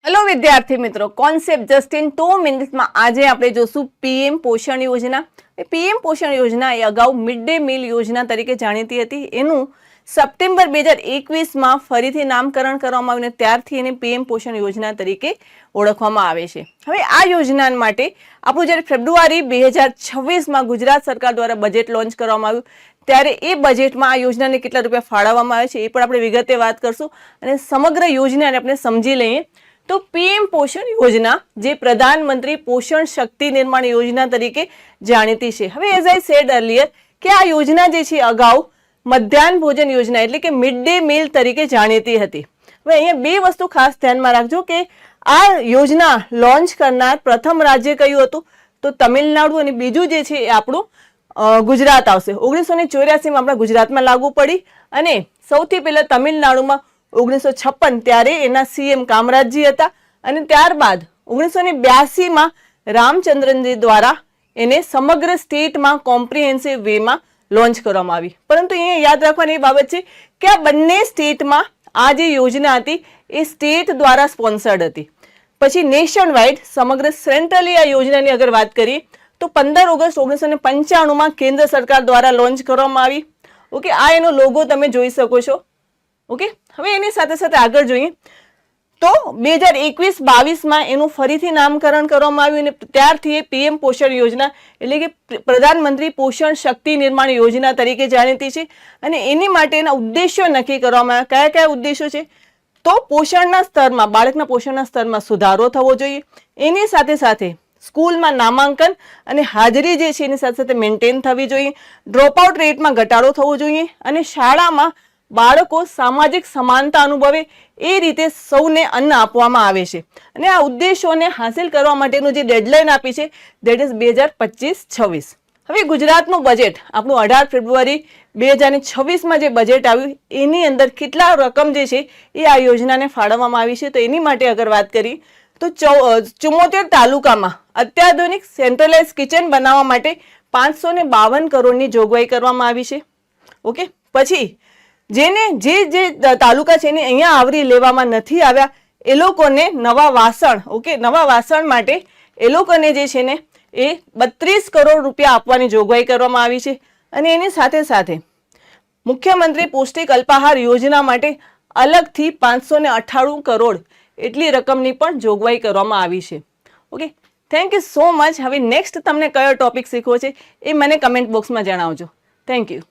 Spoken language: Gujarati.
હેલો વિદ્યાર્થી મિત્રો, કોન્સેપ્ટ જસ્ટ ઇન 2 મિનિટ્સમાં આજે આપણે જોશું પીએમ પોષણ યોજના. પીએમ પોષણ યોજના એ અગાઉ મિડ ડે મીલ યોજના તરીકે જાણીતી હતી. એનું સપ્ટેમ્બર 2021માં ફરીથી નામકરણ કરવામાં આવ્યું, ત્યારથી એને પીએમ પોષણ યોજના તરીકે ઓળખવામાં આવે છે. હવે આ યોજના માટે આપણું જ્યારે ફેબ્રુઆરી 2026માં ગુજરાત સરકાર દ્વારા બજેટ લોન્ચ કરવામાં આવ્યું, ત્યારે એ બજેટમાં આ યોજનાને કેટલા રૂપિયા ફાળવવામાં આવે છે એ પણ આપણે વિગતે વાત કરશું અને સમગ્ર યોજનાને આપણે સમજી લઈએ. તો પીએમ પોષણ યોજના જે પ્રધાનમંત્રી પોષણ શક્તિ નિર્માણ યોજના તરીકે જાણીતી છે. હવે એઝ આઈ સેડ અર્લિયર કે આ યોજના જે છે અગાઉ મધ્યાહન ભોજન યોજના એટલે કે મિડ ડે મીલ તરીકે જાણીતી હતી. હવે અહીંયા બે વસ્તુ ખાસ ધ્યાનમાં રાખજો કે આ યોજના લોન્ચ કરનાર પ્રથમ રાજ્ય કયું હતું તો તમિલનાડુ, અને બીજું જે છે એ આપણું ગુજરાત આવશે. 1984માં આપણા ગુજરાતમાં લાગુ પડી અને સૌથી પહેલા તમિલનાડુમાં 1956 ત્યારે એના સીએમ કામરાજજી હતા અને ત્યારબાદ 1982માં રામચંદ્રનજી દ્વારા એને સમગ્ર સ્ટેટમાં કોમ્પ્રિહેન્સિવ વેમાં લોન્ચ કરવામાં આવી. પરંતુ અહીંયા યાદ રાખવાની બાબત છે કે આ બંને સ્ટેટમાં આ જે યોજના હતી એ સ્ટેટ દ્વારા સ્પોન્સર્ડ હતી. પછી નેશન વાઇડ સમગ્ર સેન્ટ્રલી આ યોજનાની અગર વાત કરીએ તો 15 ઓગસ્ટ 1995માં કેન્દ્ર સરકાર દ્વારા લોન્ચ કરવામાં આવી. ઓકે, આ એનો લોગો તમે જોઈ શકો છો. ઓકે, હવે એની સાથે સાથે આગળ જોઈએ તો 2021-22માં એનું ફરીથી નામકરણ કરવામાં આવ્યું અને ત્યારથી એ પીએમ પોષણ યોજના એટલે કે પ્રધાનમંત્રી પોષણ શક્તિ નિર્માણ યોજના તરીકે જાણીતી છે. અને એની માટેના ઉદ્દેશો નક્કી કરવામાં આવ્યા. કયા કયા ઉદ્દેશો છે તો પોષણના સ્તરમાં, બાળકના પોષણના સ્તરમાં સુધારો થવો જોઈએ. એની સાથે સાથે સ્કૂલમાં નામાંકન અને હાજરી જે છે એની સાથે સાથે મેન્ટેન થવી જોઈએ. ડ્રોપઆઉટ રેટમાં ઘટાડો થવો જોઈએ અને શાળામાં બાળકો સામાજિક સમાનતા અનુભવે એ રીતે સૌને અન્ન આપવામાં આવે છે. અને આ ઉદ્દેશોને હાંસિલ કરવા માટેનું જે ડેડલાઇન આપી છે દેટ ઇઝ 2025-26. હવે ગુજરાતનું બજેટ આપણું 18 ફેબ્રુઆરી 2026માં જે બજેટ આવ્યું એની અંદર કેટલા રકમ જે છે એ આ યોજનાને ફાળવવામાં આવી છે. તો એની માટે અગર વાત કરીએ તો 74 તાલુકામાં અત્યાધુનિક સેન્ટ્રલાઇઝ કિચન બનાવવા માટે 552 કરોડની જોગવાઈ કરવામાં આવી છે. ઓકે, પછી જેને જે તાલુકા છે એને અહીંયા આવરી લેવામાં નથી આવ્યા એ લોકોને નવા વાસણ, ઓકે, નવા વાસણ માટે એ લોકોને જે છે ને એ 32 કરોડ રૂપિયા આપવાની જોગવાઈ કરવામાં આવી છે. અને એની સાથે સાથે મુખ્યમંત્રી પૌષ્ટિક અલ્પાહાર યોજના માટે અલગથી 598 કરોડ એટલી રકમની પણ જોગવાઈ કરવામાં આવી છે. Okay, thank you so much. હવે નેક્સ્ટ તમને કયો ટોપિક શીખવો છે એ મને કમેન્ટ બોક્સમાં જણાવજો. Thank you.